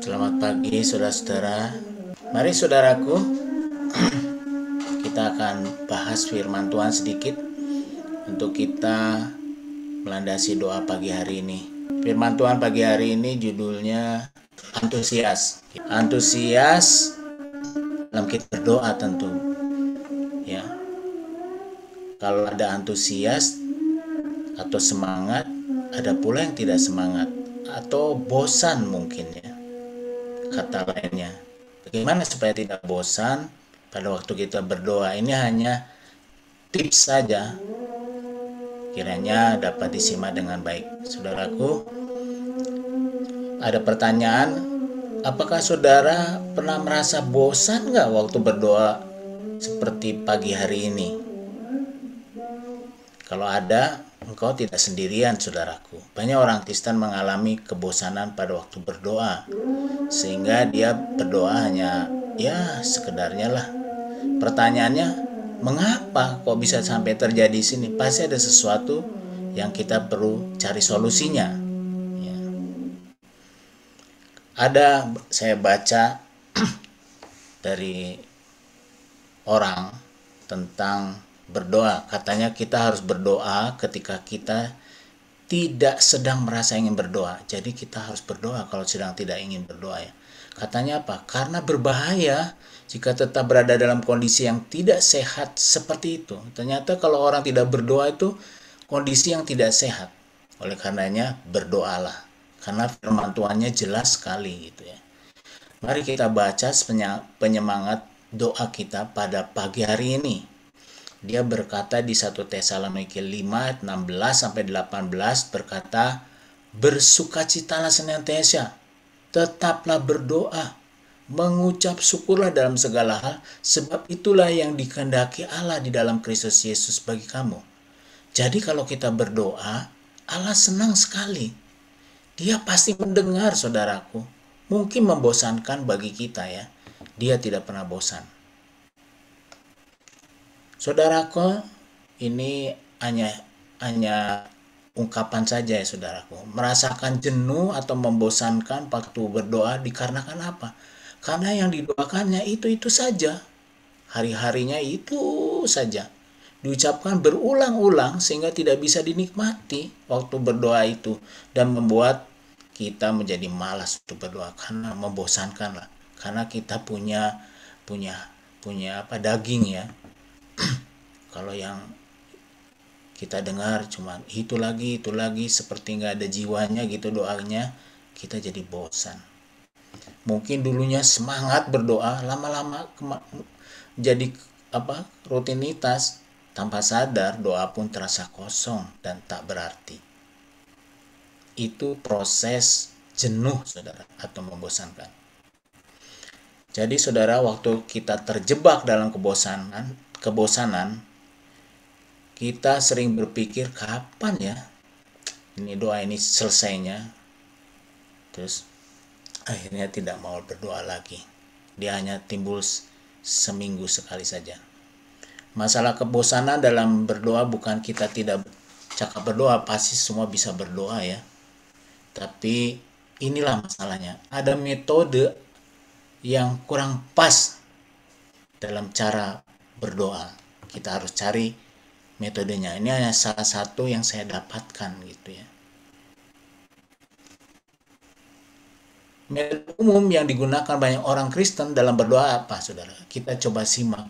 Selamat pagi saudara-saudara. Mari saudaraku, kita akan bahas firman Tuhan sedikit untuk kita melandasi doa pagi hari ini. Firman Tuhan pagi hari ini judulnya antusias. Antusias dalam kita berdoa tentu. Ya. Kalau ada antusias atau semangat, ada pula yang tidak semangat atau bosan mungkin ya. Kata lainnya, bagaimana supaya tidak bosan pada waktu kita berdoa? Ini hanya tips saja, kiranya dapat disimak dengan baik. Saudaraku, ada pertanyaan, apakah saudara pernah merasa bosan nggak waktu berdoa seperti pagi hari ini? Kalau ada, engkau tidak sendirian saudaraku. Banyak orang Kristen mengalami kebosanan pada waktu berdoa, sehingga dia berdoa hanya ya sekedarnya lah. Pertanyaannya, mengapa kok bisa sampai terjadi di sini? Pasti ada sesuatu yang kita perlu cari solusinya. Ya. Ada, saya baca dari orang tentang berdoa. Katanya kita harus berdoa ketika kita tidak sedang merasa ingin berdoa. Jadi kita harus berdoa kalau sedang tidak ingin berdoa ya. Katanya apa? Karena berbahaya jika tetap berada dalam kondisi yang tidak sehat seperti itu. Ternyata kalau orang tidak berdoa itu kondisi yang tidak sehat. Oleh karenanya berdoalah. Karena firman Tuhannya jelas sekali gitu ya. Mari kita baca penyemangat doa kita pada pagi hari ini. Dia berkata di 1 Tesalonika 5 ayat 16 sampai 18 berkata, bersukacitalah senantiasa, tetaplah berdoa, mengucap syukurlah dalam segala hal, sebab itulah yang dikehendaki Allah di dalam Kristus Yesus bagi kamu. Jadi kalau kita berdoa, Allah senang sekali. Dia pasti mendengar saudaraku. Mungkin membosankan bagi kita ya. Dia tidak pernah bosan. Saudaraku, ini hanya ungkapan saja ya saudaraku. Merasakan jenuh atau membosankan waktu berdoa dikarenakan apa? Karena yang didoakannya itu saja. Hari-harinya itu saja. Diucapkan berulang-ulang sehingga tidak bisa dinikmati waktu berdoa itu. Dan membuat kita menjadi malas untuk berdoa karena membosankan lah. Karena kita punya daging ya. Kalau yang kita dengar cuma itu lagi seperti nggak ada jiwanya gitu doanya, kita jadi bosan. Mungkin dulunya semangat berdoa, lama-lama jadi rutinitas, tanpa sadar doa pun terasa kosong dan tak berarti. Itu proses jenuh saudara atau membosankan. Jadi saudara, waktu kita terjebak dalam kebosanan, kita sering berpikir kapan ya ini doa ini selesainya. Terus akhirnya tidak mau berdoa lagi. Dia hanya timbul seminggu sekali saja. Masalah kebosanan dalam berdoa bukan kita tidak cakap berdoa, pasti semua bisa berdoa ya. Tapi inilah masalahnya. Ada metode yang kurang pas dalam cara berdoa. Kita harus cari metodenya. Ini hanya salah satu yang saya dapatkan gitu ya. Metode umum yang digunakan banyak orang Kristen dalam berdoa apa saudara? Kita coba simak.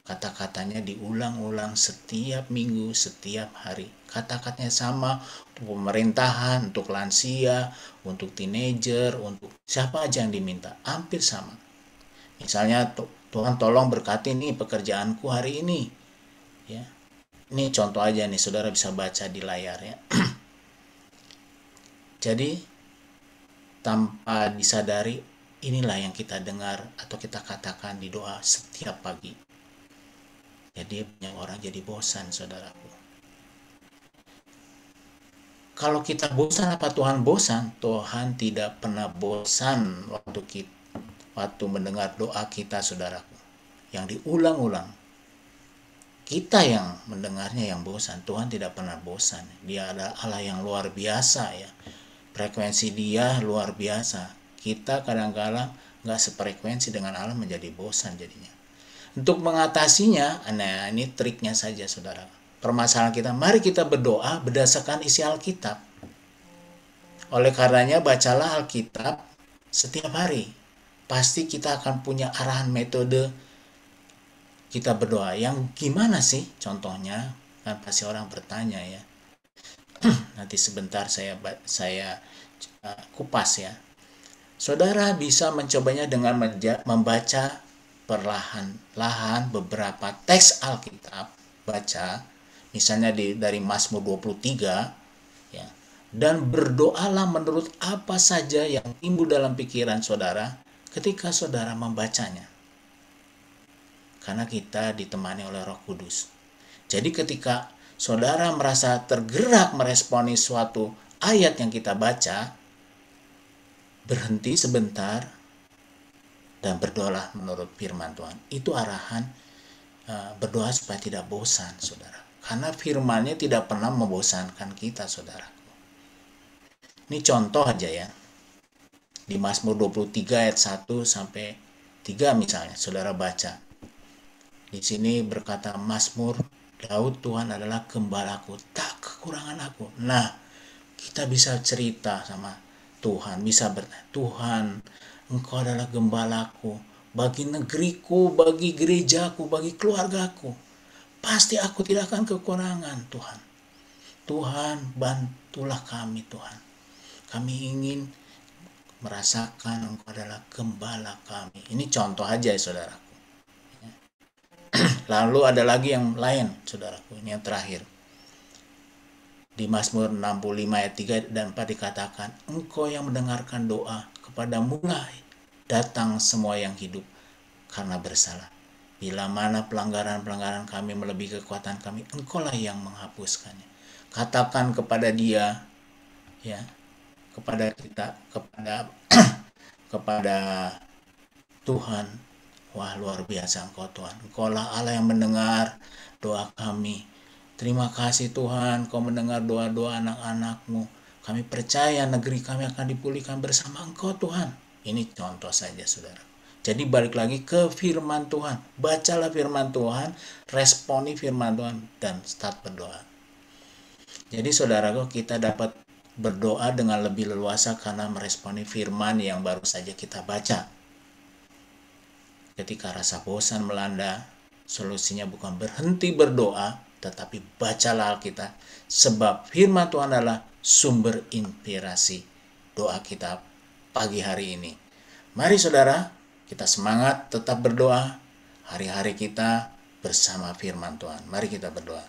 Kata-katanya diulang-ulang setiap minggu, setiap hari. Kata-katanya sama untuk pemerintahan, untuk lansia, untuk teenager, untuk siapa aja yang diminta. Hampir sama. Misalnya Tuhan tolong berkati nih pekerjaanku hari ini. Ya. Ini contoh aja nih, saudara bisa baca di layar ya. Jadi tanpa disadari inilah yang kita dengar atau kita katakan di doa setiap pagi. Jadi banyak orang jadi bosan saudaraku. Kalau kita bosan, apa Tuhan bosan? Tuhan tidak pernah bosan waktu mendengar doa kita saudaraku. Yang diulang-ulang. Kita yang mendengarnya yang bosan. Tuhan tidak pernah bosan. Dia adalah Allah yang luar biasa ya. Frekuensi dia luar biasa. Kita kadang-kadang nggak sefrekuensi dengan Allah, menjadi bosan jadinya. Untuk mengatasinya, nah ini triknya saja saudara. Permasalahan kita, mari kita berdoa berdasarkan isi Alkitab. Oleh karenanya bacalah Alkitab setiap hari. Pasti kita akan punya arahan metode kita berdoa. Yang gimana sih contohnya? Kan pasti orang bertanya ya. Nanti sebentar saya kupas ya. Saudara bisa mencobanya dengan membaca perlahan-lahan beberapa teks Alkitab, baca misalnya dari Mazmur 23 ya, dan berdoalah menurut apa saja yang timbul dalam pikiran saudara ketika saudara membacanya, karena kita ditemani oleh Roh Kudus. Jadi ketika saudara merasa tergerak meresponi suatu ayat yang kita baca, berhenti sebentar dan berdoalah menurut firman Tuhan. Itu arahan berdoa supaya tidak bosan, saudara. Karena firman-Nya tidak pernah membosankan kita, saudaraku. Ini contoh aja ya. Di Mazmur 23 ayat 1 sampai 3 misalnya, saudara baca. Di sini berkata Mazmur, Daud, Tuhan adalah gembalaku, tak kekurangan aku. Nah, kita bisa cerita sama Tuhan, bisa bertanya, Tuhan, Engkau adalah gembalaku, bagi negeriku, bagi gerejaku, bagi keluargaku. Pasti aku tidak akan kekurangan, Tuhan. Tuhan, bantulah kami, Tuhan. Kami ingin merasakan Engkau adalah gembala kami. Ini contoh aja ya, saudaraku. Lalu ada lagi yang lain, saudaraku. Ini yang terakhir. Di Mazmur 65 ayat 3 dan 4 dikatakan, Engkau yang mendengarkan doa, kepadamu datang semua yang hidup karena bersalah. Bila mana pelanggaran-pelanggaran kami melebihi kekuatan kami, Engkaulah yang menghapuskannya. Katakan kepada dia, ya, kepada kita, kepada Tuhan, wah luar biasa Engkau Tuhan. Engkaulah Allah yang mendengar doa kami. Terima kasih Tuhan, Kau mendengar doa-doa anak-anak-Mu. Kami percaya negeri kami akan dipulihkan bersama Engkau Tuhan. Ini contoh saja saudara. Jadi balik lagi ke firman Tuhan. Bacalah firman Tuhan, responi firman Tuhan, dan start berdoa. Jadi saudaraku, kita dapat berdoa dengan lebih leluasa karena meresponi firman yang baru saja kita baca. Ketika rasa bosan melanda, solusinya bukan berhenti berdoa, tetapi bacalah Alkitab, sebab firman Tuhan adalah sumber inspirasi doa kita pagi hari ini. Mari saudara, kita semangat tetap berdoa hari-hari kita bersama firman Tuhan. Mari kita berdoa.